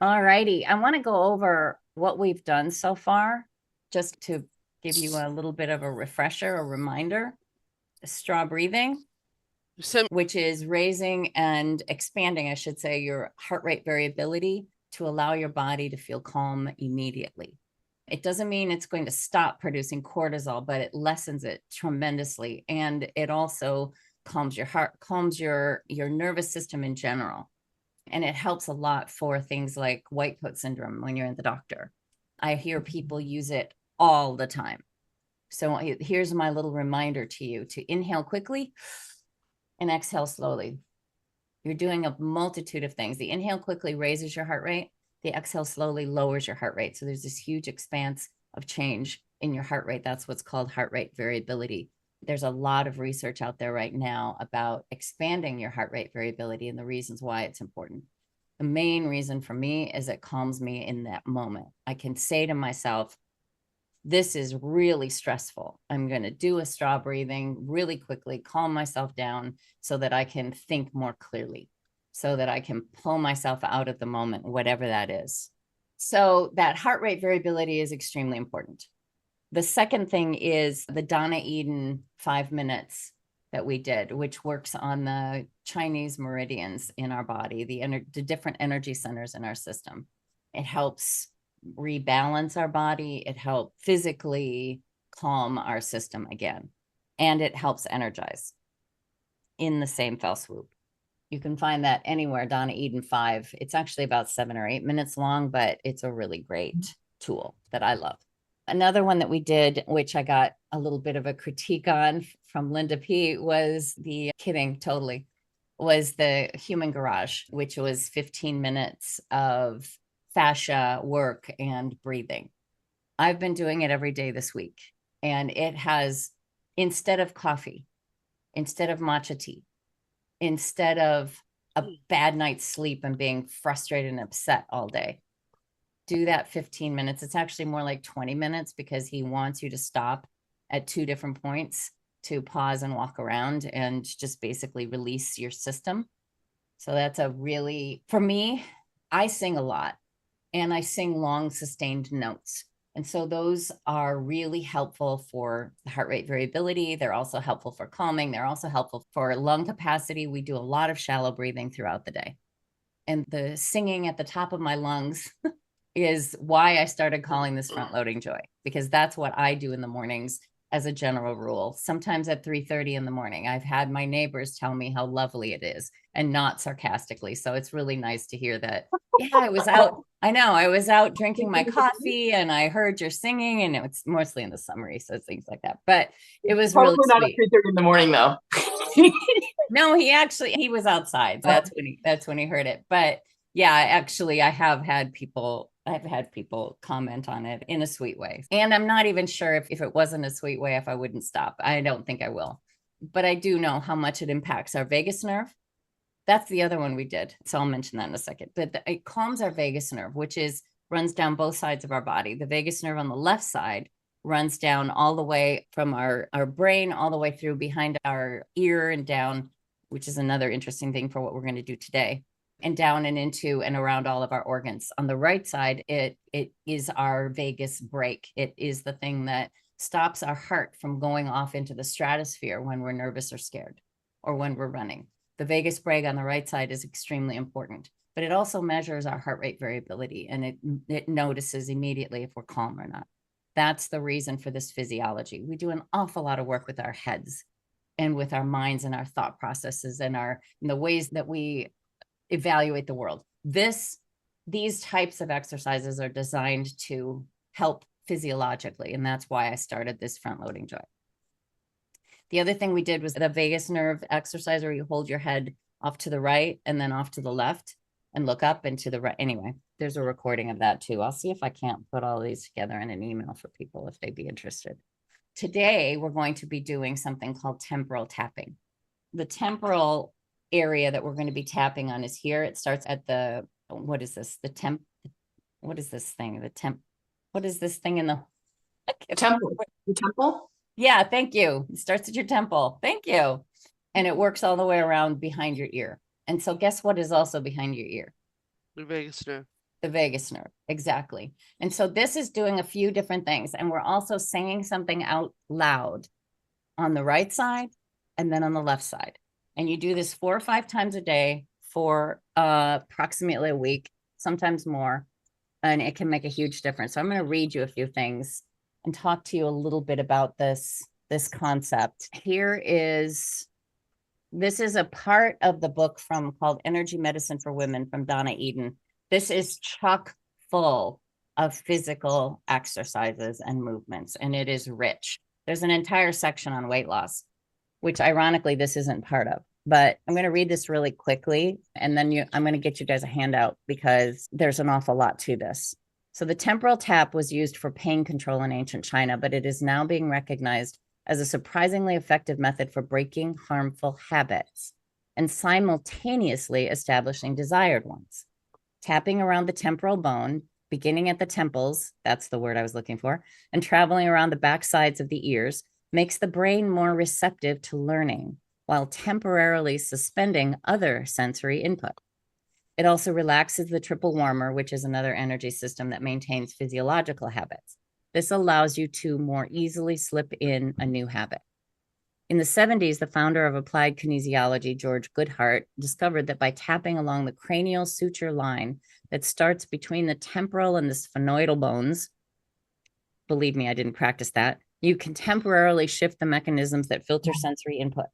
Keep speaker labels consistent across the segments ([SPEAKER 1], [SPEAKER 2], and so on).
[SPEAKER 1] All righty. I want to go over what we've done so far, just to give you a little bit of a refresher, a reminder. Straw breathing,
[SPEAKER 2] So,
[SPEAKER 1] which is raising and expanding, I should say, your heart rate variability to allow your body to feel calm immediately. It doesn't mean it's going to stop producing cortisol, but it lessens it tremendously. And it also calms your heart, calms your nervous system in general. And it helps a lot for things like white coat syndrome when you're in the doctor. I hear people use it all the time. So here's my little reminder to you to inhale quickly and exhale slowly. You're doing a multitude of things. The inhale quickly raises your heart rate. The exhale slowly lowers your heart rate. So there's this huge expanse of change in your heart rate. That's what's called heart rate variability. There's a lot of research out there right now about expanding your heart rate variability and the reasons why it's important. The main reason for me is it calms me in that moment. I can say to myself, this is really stressful. I'm going to do a straw breathing really quickly, calm myself down so that I can think more clearly, so that I can pull myself out of the moment, whatever that is. So that heart rate variability is extremely important. The second thing is the Donna Eden 5 minutes that we did, which works on the Chinese meridians in our body, the different energy centers in our system. It helps rebalance our body. It helps physically calm our system again, and it helps energize in the same fell swoop. You can find that anywhere, Donna Eden 5. It's actually about 7 or 8 minutes long, but it's a really great tool that I love. Another one that we did, which I got a little bit of a critique on from Linda P, was the kidding, totally, was the human garage, which was 15 minutes of fascia work and breathing. I've been doing it every day this week, and it has, instead of coffee, instead of matcha tea, instead of a bad night's sleep and being frustrated and upset all day, do that 15 minutes. It's actually more like 20 minutes because he wants you to stop at two different points to pause and walk around and just basically release your system. So that's a really, for me, I sing a lot and I sing long sustained notes. And so those are really helpful for heart rate variability. They're also helpful for calming. They're also helpful for lung capacity. We do a lot of shallow breathing throughout the day. And the singing at the top of my lungs is why I started calling this front loading joy, because that's what I do in the mornings as a general rule. Sometimes at 3:30 in the morning, I've had my neighbors tell me how lovely it is, and not sarcastically. So it's really nice to hear that. Yeah, I was out. I know I was out drinking my coffee and I heard your singing, and it's mostly in the summer, so things like that. But it was really
[SPEAKER 2] probably not at
[SPEAKER 1] sweet.
[SPEAKER 2] 3:30 in the morning, though.
[SPEAKER 1] No, he was outside. That's when he heard it. But yeah, actually I've had people comment on it in a sweet way. And I'm not even sure if it wasn't a sweet way if I wouldn't stop. I don't think I will. But I do know how much it impacts our vagus nerve. That's the other one we did. So I'll mention that in a second. But it calms our vagus nerve, which is runs down both sides of our body. The vagus nerve on the left side runs down all the way from our brain all the way through behind our ear and down, which is another interesting thing for what we're going to do today, and down and into and around all of our organs. On the right side, it is our vagus brake. It is the thing that stops our heart from going off into the stratosphere when we're nervous or scared or when we're running. The vagus brake on the right side is extremely important, but it also measures our heart rate variability, and it notices immediately if we're calm or not. That's the reason for this physiology. We do an awful lot of work with our heads and with our minds and our thought processes and the ways that we evaluate the world. These types of exercises are designed to help physiologically, and that's why I started this front loading joy. The other thing we did was the vagus nerve exercise where you hold your head off to the right and then off to the left and look up and to the right. Anyway, there's a recording of that too. I'll see if I can't put all these together in an email for people if they'd be interested. Today, we're going to be doing something called temporal tapping. The temporal area that we're going to be tapping on is here. It starts at what is this? What is this thing? What is this thing in the
[SPEAKER 2] Temple. The temple?
[SPEAKER 1] Yeah, thank you. It starts at your temple. Thank you. And it works all the way around behind your ear. And so guess what is also behind your ear?
[SPEAKER 2] The vagus nerve.
[SPEAKER 1] The vagus nerve, exactly. And so this is doing a few different things. And we're also saying something out loud on the right side and then on the left side. And you do this 4 or 5 times a day for approximately a week, sometimes more, and it can make a huge difference. So I'm going to read you a few things and talk to you a little bit about this concept. This is a part of the book called Energy Medicine for Women from Donna Eden. This is chock full of physical exercises and movements, and it is rich. There's an entire section on weight loss, which ironically this isn't part of. But I'm going to read this really quickly, and then I'm going to get you guys a handout because there's an awful lot to this. So the temporal tap was used for pain control in ancient China, but it is now being recognized as a surprisingly effective method for breaking harmful habits and simultaneously establishing desired ones. Tapping around the temporal bone, beginning at the temples, that's the word I was looking for, and traveling around the back sides of the ears, makes the brain more receptive to learning while temporarily suspending other sensory input. It also relaxes the triple warmer, which is another energy system that maintains physiological habits. This allows you to more easily slip in a new habit. In the 70s, the founder of applied kinesiology, George Goodhart, discovered that by tapping along the cranial suture line that starts between the temporal and the sphenoidal bones, believe me, I didn't practice that, you can temporarily shift the mechanisms that filter sensory input.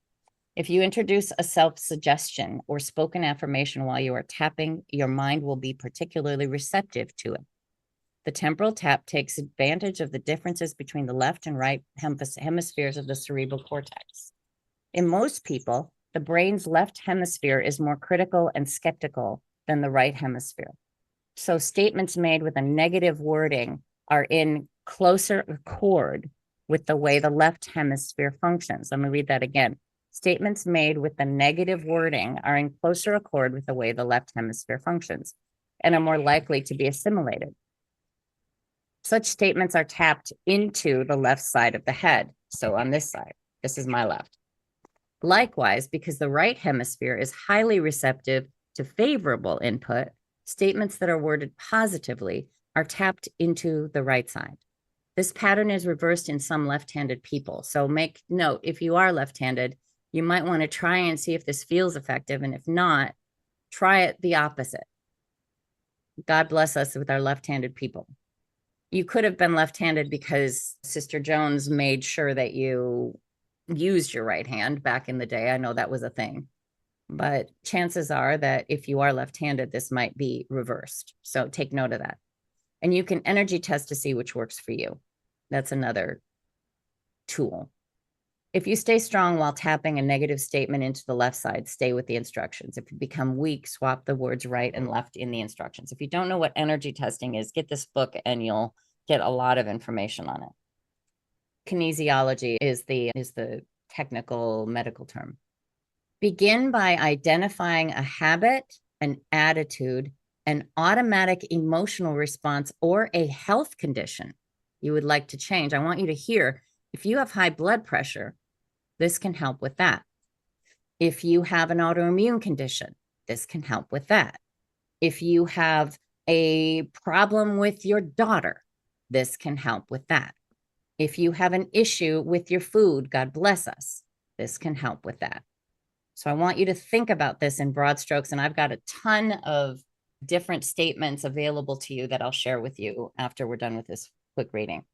[SPEAKER 1] If you introduce a self-suggestion or spoken affirmation while you are tapping, your mind will be particularly receptive to it. The temporal tap takes advantage of the differences between the left and right hemispheres of the cerebral cortex. In most people, the brain's left hemisphere is more critical and skeptical than the right hemisphere. So statements made with a negative wording are in closer accord with the way the left hemisphere functions. Let me read that again. Statements made with the negative wording are in closer accord with the way the left hemisphere functions and are more likely to be assimilated. Such statements are tapped into the left side of the head. So on this side, this is my left. Likewise, because the right hemisphere is highly receptive to favorable input, statements that are worded positively are tapped into the right side. This pattern is reversed in some left-handed people. So make note, if you are left-handed, you might want to try and see if this feels effective. And if not, try it the opposite. God bless us with our left-handed people. You could have been left-handed because Sister Jones made sure that you used your right hand back in the day. I know that was a thing. But chances are that if you are left-handed, this might be reversed. So take note of that. And you can energy test to see which works for you. That's another tool. If you stay strong while tapping a negative statement into the left side, stay with the instructions. If you become weak, swap the words right and left in the instructions. If you don't know what energy testing is, get this book and you'll get a lot of information on it. Kinesiology is the technical medical term. Begin by identifying a habit, an attitude, an automatic emotional response, or a health condition you would like to change. I want you to hear, if you have high blood pressure, this can help with that. If you have an autoimmune condition, this can help with that. If you have a problem with your daughter, this can help with that. If you have an issue with your food, God bless us, this can help with that. So I want you to think about this in broad strokes, and I've got a ton of different statements available to you that I'll share with you after we're done with this quick reading.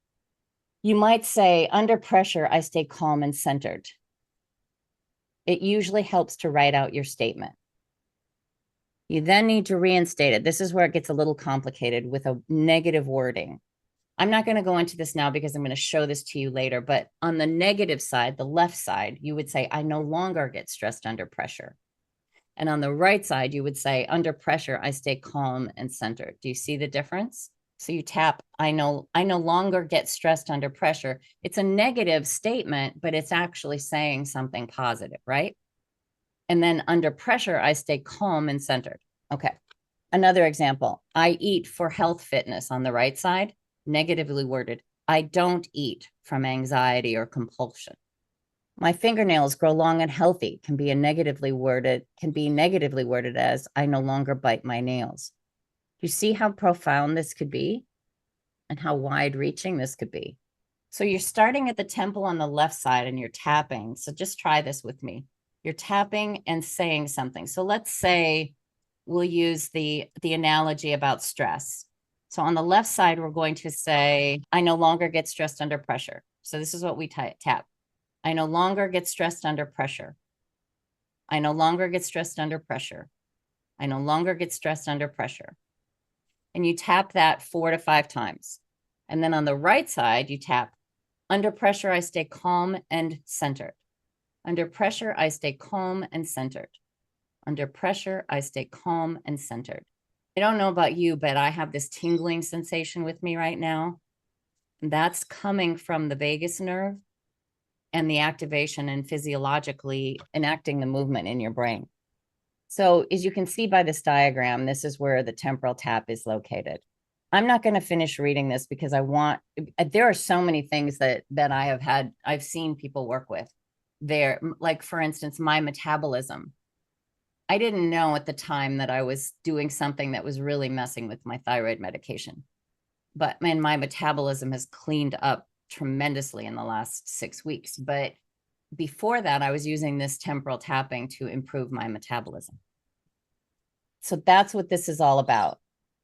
[SPEAKER 1] You might say, under pressure, I stay calm and centered. It usually helps to write out your statement. You then need to reinstate it. This is where it gets a little complicated with a negative wording. I'm not going to go into this now because I'm going to show this to you later, but on the negative side, the left side, you would say, I no longer get stressed under pressure. And on the right side, you would say, under pressure, I stay calm and centered. Do you see the difference? So you tap, I no longer get stressed under pressure. It's a negative statement, but it's actually saying something positive, right? And then under pressure, I stay calm and centered. Okay. Another example, I eat for health fitness on the right side, negatively worded. I don't eat from anxiety or compulsion. My fingernails grow long and healthy can be negatively worded as I no longer bite my nails. You see how profound this could be and how wide reaching this could be. So you're starting at the temple on the left side and you're tapping. So just try this with me. You're tapping and saying something. So let's say we'll use the analogy about stress. So on the left side, we're going to say, I no longer get stressed under pressure. So this is what we tap. I no longer get stressed under pressure. I no longer get stressed under pressure. I no longer get stressed under pressure. And you tap that 4 to 5 times. And then on the right side, you tap, under pressure, I stay calm and centered. Under pressure, I stay calm and centered. Under pressure, I stay calm and centered. I don't know about you, but I have this tingling sensation with me right now. That's coming from the vagus nerve and the activation and physiologically enacting the movement in your brain. So as you can see by this diagram, this is where the temporal tap is located. I'm not going to finish reading this because there are so many things that I've seen people work with there. Like for instance, my metabolism. I didn't know at the time that I was doing something that was really messing with my thyroid medication. But man, my metabolism has cleaned up tremendously in the last 6 weeks. But before that, I was using this temporal tapping to improve my metabolism. So that's what this is all about.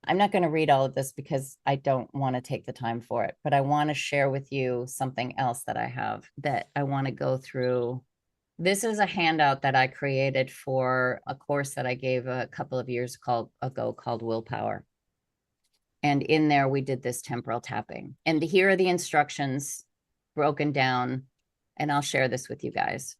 [SPEAKER 1] I'm not going to read all of this because I don't want to take the time for it, but I want to share with you something else that I have that I want to go through. This is a handout that I created for a course that I gave a couple of years ago called Willpower. And in there, we did this temporal tapping. And here are the instructions broken down. And I'll share this with you guys.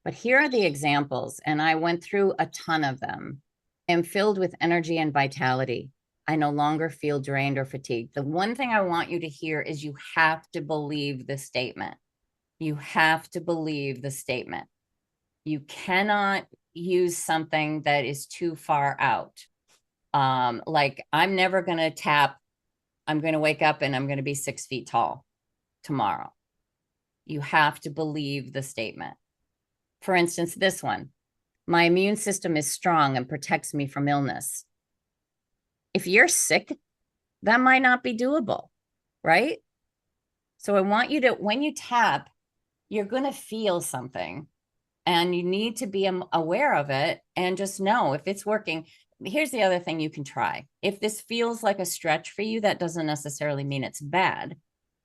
[SPEAKER 1] But here are the examples. And I went through a ton of them. I'm filled with energy and vitality. I no longer feel drained or fatigued. The one thing I want you to hear is you have to believe the statement. You have to believe the statement. You cannot use something that is too far out. Like I'm never going to tap. I'm going to wake up and I'm going to be 6 feet tall tomorrow. You have to believe the statement. For instance, this one, my immune system is strong and protects me from illness. If you're sick, that might not be doable, right? So I want you to, when you tap, you're going to feel something and you need to be aware of it and just know if it's working. Here's the other thing you can try. If this feels like a stretch for you, that doesn't necessarily mean it's bad.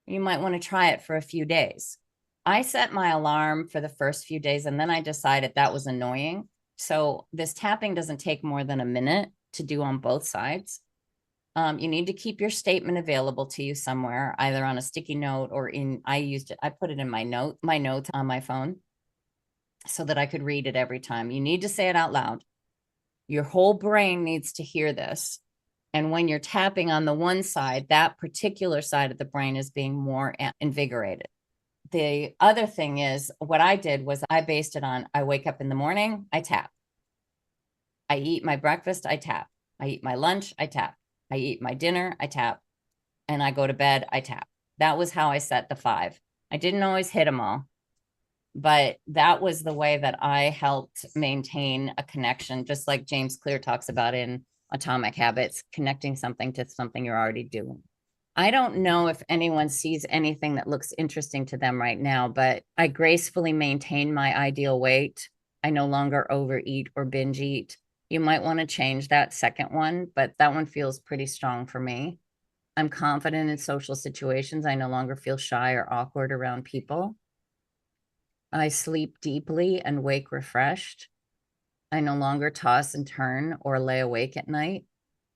[SPEAKER 1] You might want to try it for a few days. I set my alarm for the first few days and then I decided that was annoying. So this tapping doesn't take more than a minute to do on both sides. You need to keep your statement available to you somewhere, either on a sticky note or I put it in my notes on my phone so that I could read it every time. You need to say it out loud. Your whole brain needs to hear this. And when you're tapping on the one side, that particular side of the brain is being more invigorated. The other thing is what I did was I based it on, I wake up in the morning, I tap. I eat my breakfast, I tap. I eat my lunch, I tap. I eat my dinner, I tap. And I go to bed, I tap. That was how I set the 5. I didn't always hit them all, but that was the way that I helped maintain a connection, just like James Clear talks about in Atomic Habits, connecting something to something you're already doing. I don't know if anyone sees anything that looks interesting to them right now, but I gracefully maintain my ideal weight. I no longer overeat or binge eat. You might want to change that second one, but that one feels pretty strong for me. I'm confident in social situations. I no longer feel shy or awkward around people. I sleep deeply and wake refreshed. I no longer toss and turn or lay awake at night.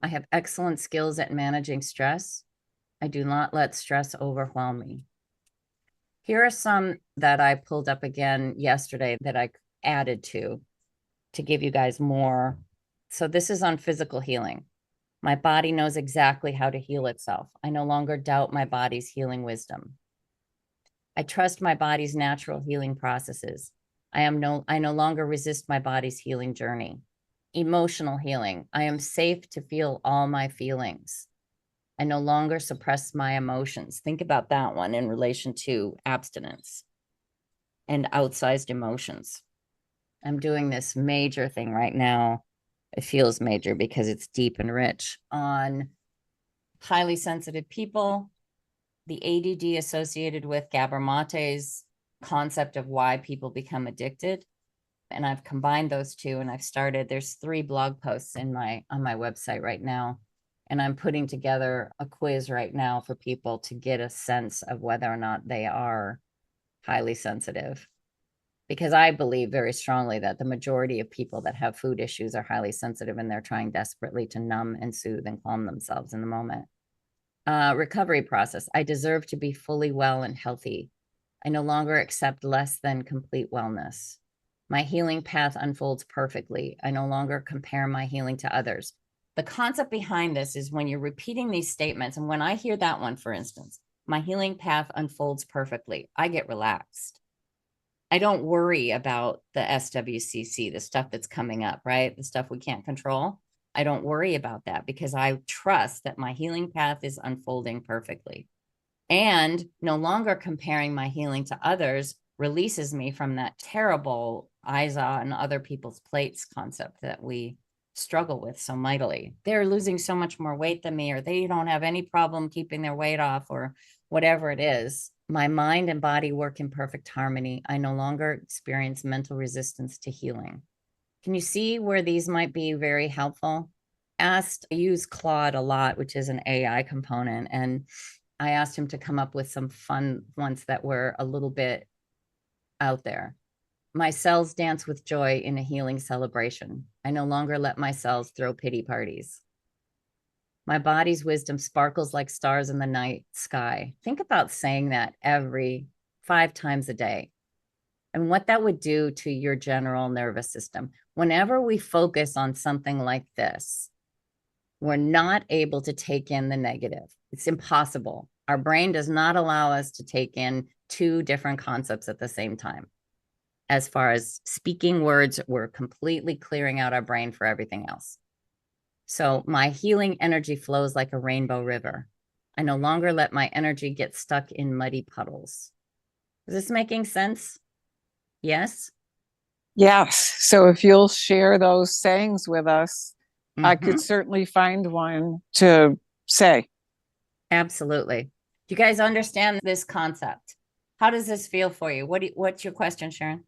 [SPEAKER 1] I have excellent skills at managing stress. I do not let stress overwhelm me. Here are some that I pulled up again yesterday that I added to give you guys more. So this is on physical healing. My body knows exactly how to heal itself. I no longer doubt my body's healing wisdom. I trust my body's natural healing processes. I no longer resist my body's healing journey. Emotional healing. I am safe to feel all my feelings. I no longer suppress my emotions. Think about that one in relation to abstinence and outsized emotions. I'm doing this major thing right now. It feels major because it's deep and rich on highly sensitive people, the ADD associated with Gabor Mate's concept of why people become addicted. And I've combined those two, and I've started, there's 3 blog posts on my website right now. And I'm putting together a quiz right now for people to get a sense of whether or not they are highly sensitive. Because I believe very strongly that the majority of people that have food issues are highly sensitive, and they're trying desperately to numb and soothe and calm themselves in the moment. Recovery process. I deserve to be fully well and healthy. I no longer accept less than complete wellness. My healing path unfolds perfectly. I no longer compare my healing to others. The concept behind this is when you're repeating these statements, and when I hear that one, for instance, my healing path unfolds perfectly, I get relaxed. I don't worry about the SWCC, the stuff that's coming up, right? The stuff we can't control. I don't worry about that because I trust that my healing path is unfolding perfectly. And no longer comparing my healing to others releases me from that terrible eyes on other people's plates concept that we struggle with so mightily. They're losing so much more weight than me, or they don't have any problem keeping their weight off, or whatever it is. My mind and body work in perfect harmony. I no longer experience mental resistance to healing. Can you see where these might be very helpful? I use Claude a lot, which is an AI component, and I asked him to come up with some fun ones that were a little bit out there. My cells dance with joy in a healing celebration. I no longer let my cells throw pity parties. My body's wisdom sparkles like stars in the night sky. Think about saying that every 5 times a day and what that would do to your general nervous system. Whenever we focus on something like this, we're not able to take in the negative. It's impossible. Our brain does not allow us to take in 2 different concepts at the same time. As far as speaking words, we're completely clearing out our brain for everything else. So my healing energy flows like a rainbow river. I no longer let my energy get stuck in muddy puddles. Is this making sense? Yes?
[SPEAKER 3] Yes. So if you'll share those sayings with us, I could certainly find one to say.
[SPEAKER 1] Absolutely. Do you guys understand this concept? How does this feel for you? What's your question, Sharon?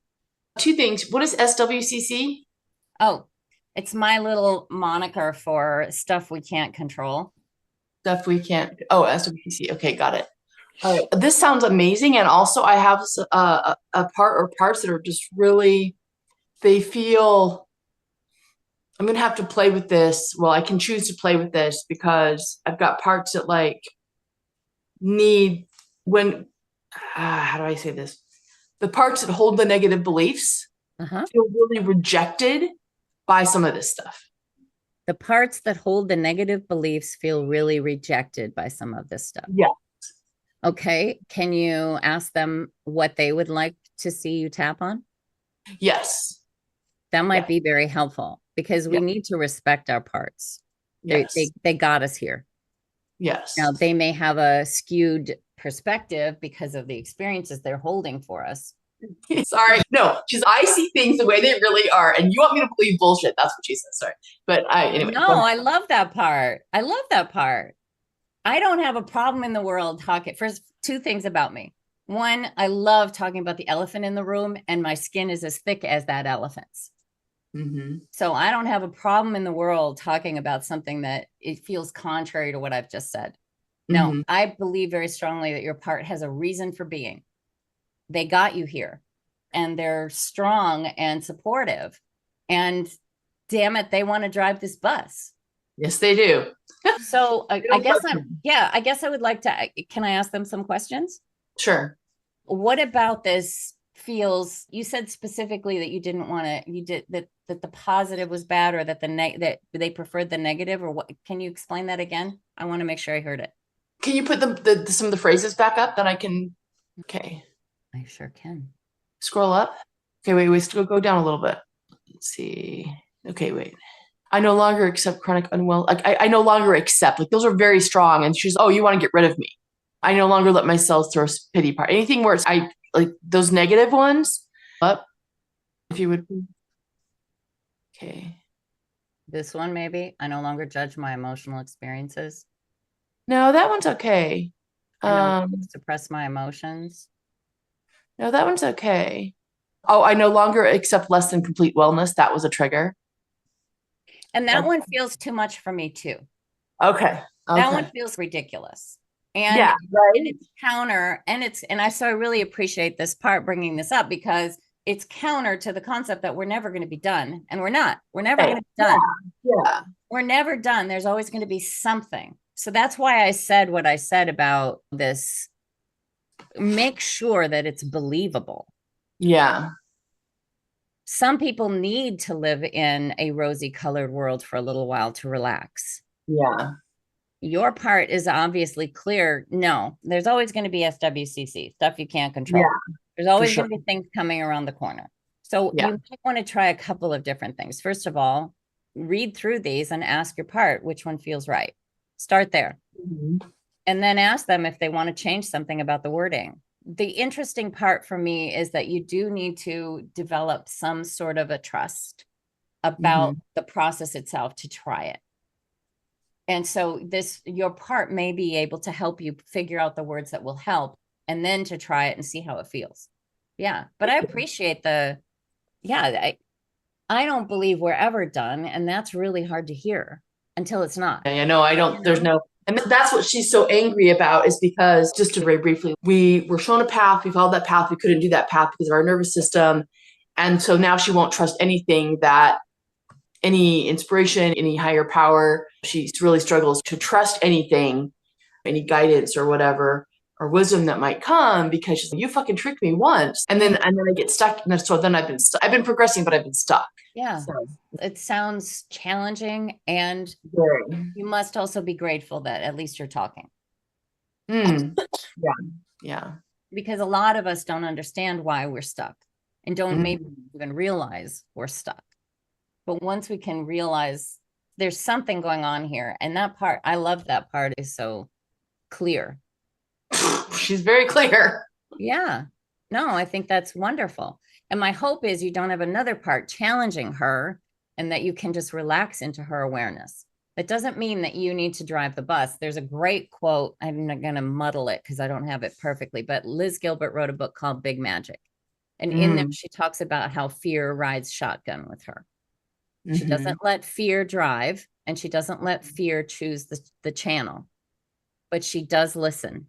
[SPEAKER 2] 2 things. What is SWCC?
[SPEAKER 1] Oh, it's my little moniker for stuff we can't control.
[SPEAKER 2] Stuff we can't. Oh, SWCC. Okay, got it. All right. This sounds amazing. And also I have a part or parts that are just really, they feel, I'm going to have to play with this. Well, I can choose to play with this because I've got parts that like need when, how do I say this? The parts that hold the negative beliefs feel really rejected by some of this stuff.
[SPEAKER 1] The parts that hold the negative beliefs feel really rejected by some of this stuff.
[SPEAKER 2] Yeah.
[SPEAKER 1] Okay. Can you ask them what they would like to see you tap on?
[SPEAKER 2] Yes.
[SPEAKER 1] That might be very helpful because we need to respect our parts.
[SPEAKER 2] Yes.
[SPEAKER 1] They got us here.
[SPEAKER 2] Yes.
[SPEAKER 1] Now, they may have a skewed perspective because of the experiences they're holding for us.
[SPEAKER 2] Sorry. No, I see things the way they really are. And you want me to believe bullshit. That's what she said. Sorry. But anyway.
[SPEAKER 1] No, I love that part. I love that part. I don't have a problem in the world talking. First, 2 things about me. One, I love talking about the elephant in the room, and my skin is as thick as that elephant's. So I don't have a problem in the world talking about something that it feels contrary to what I've just said. Now, I believe very strongly that your part has a reason for being. They got you here, and they're strong and supportive. And damn it, they want to drive this bus.
[SPEAKER 2] Yes, they do.
[SPEAKER 1] So I guess I would like to, can I ask them some questions?
[SPEAKER 2] Sure.
[SPEAKER 1] What about this feels, you said specifically that you didn't want to, you did that the positive was bad, or that that they preferred the negative, or what? Can you explain that again? I want to make sure I heard it.
[SPEAKER 2] Can you put some of the phrases back up that I can? Okay.
[SPEAKER 1] I sure can.
[SPEAKER 2] Scroll up. Okay, wait, still go down a little bit. Let's see. Okay, wait. I no longer accept chronic unwell. Like I no longer accept. Like those are very strong. And she's, oh, you want to get rid of me? I no longer let myself throw pity party. Anything where I like those negative ones. Up, if you would. Okay.
[SPEAKER 1] This one, maybe. I no longer judge my emotional experiences.
[SPEAKER 2] No, that one's okay.
[SPEAKER 1] I no longer suppress my emotions.
[SPEAKER 2] No, that one's okay. Oh, I no longer accept less than complete wellness. That was a trigger.
[SPEAKER 1] And that one feels too much for me too.
[SPEAKER 2] Okay.
[SPEAKER 1] That one feels ridiculous. And,
[SPEAKER 2] yeah, right.
[SPEAKER 1] and it's counter, so I really appreciate this part bringing this up, because it's counter to the concept that we're never going to be done. And we're not. We're never going to be done.
[SPEAKER 2] Yeah.
[SPEAKER 1] We're never done. There's always going to be something. So that's why I said what I said about this. Make sure that it's believable.
[SPEAKER 2] Yeah.
[SPEAKER 1] Some people need to live in a rosy colored world for a little while to relax.
[SPEAKER 2] Yeah.
[SPEAKER 1] Your part is obviously clear. No, there's always going to be SWCC, stuff you can't control.
[SPEAKER 2] Yeah,
[SPEAKER 1] there's always going to be things coming around the corner. So
[SPEAKER 2] yeah.
[SPEAKER 1] you might want to try a couple of different things. First of all, read through these and ask your part which one feels right. Start there.
[SPEAKER 2] Mm-hmm.
[SPEAKER 1] And then ask them if they want to change something about the wording. The interesting part for me is that you do need to develop some sort of a trust about the process itself to try it. And so your part may be able to help you figure out the words that will help, and then to try it and see how it feels. Yeah. But I appreciate I don't believe we're ever done. And that's really hard to hear until it's not.
[SPEAKER 2] I know. I don't, there's no, and that's what she's so angry about, is because, just to very briefly, we were shown a path, we followed that path, we couldn't do that path because of our nervous system. And so now she won't trust anything, that any inspiration, any higher power. She really struggles to trust anything, any guidance or whatever, or wisdom that might come, because she's like, you fucking tricked me once. And then I get stuck. And so then I've been progressing, but I've been stuck.
[SPEAKER 1] Yeah. So it sounds challenging, and you must also be grateful that at least you're talking.
[SPEAKER 2] Yeah. Yeah.
[SPEAKER 1] Because a lot of us don't understand why we're stuck, and don't maybe even realize we're stuck. But once we can realize there's something going on here, and that part, I love that part, is so clear.
[SPEAKER 2] She's very clear.
[SPEAKER 1] Yeah. No, I think that's wonderful. And my hope is you don't have another part challenging her, and that you can just relax into her awareness. That doesn't mean that you need to drive the bus. There's a great quote. I'm not going to muddle it because I don't have it perfectly, but Liz Gilbert wrote a book called Big Magic. And in there, she talks about how fear rides shotgun with her. She doesn't let fear drive, and she doesn't let fear choose the channel, but she does listen.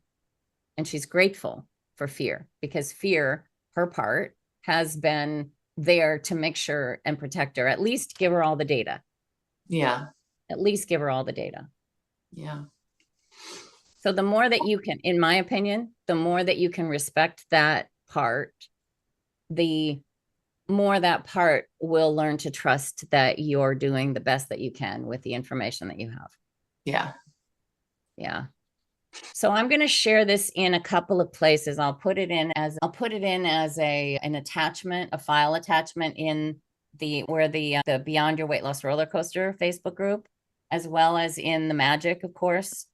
[SPEAKER 1] And she's grateful for fear, because fear, her part, has been there to make sure and protect her. At least give her all the data.
[SPEAKER 2] Yeah.
[SPEAKER 1] At least give her all the data.
[SPEAKER 2] Yeah.
[SPEAKER 1] So the more that you can, in my opinion, the more that you can respect that part, the more that part will learn to trust that you're doing the best that you can with the information that you have.
[SPEAKER 2] Yeah.
[SPEAKER 1] Yeah. So I'm going to share this in a couple of places. I'll put it in as an attachment, a file attachment in the Beyond Your Weight Loss Roller Coaster Facebook group, as well as in the Magic, of course,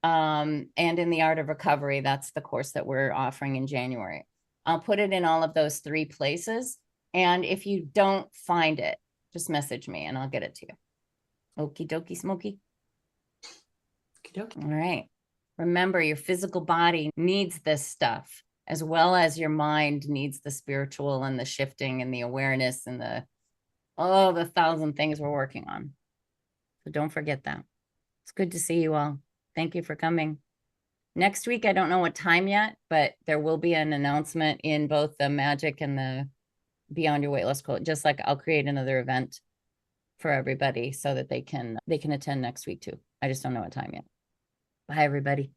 [SPEAKER 1] and in the Art of Recovery. That's the course that we're offering in January. I'll put it in all of those 3 places. And if you don't find it, just message me and I'll get it to you. Okie dokie smoky.
[SPEAKER 2] Okie dokie.
[SPEAKER 1] All right. Remember, your physical body needs this stuff, as well as your mind needs the spiritual and the shifting and the awareness and the 1,000 things we're working on. So don't forget that. It's good to see you all. Thank you for coming. Next week, I don't know what time yet, but there will be an announcement in both the Magic and the Beyond Your Weight Loss Quote. Just like I'll create another event for everybody so that they can attend next week too. I just don't know what time yet. Bye, everybody.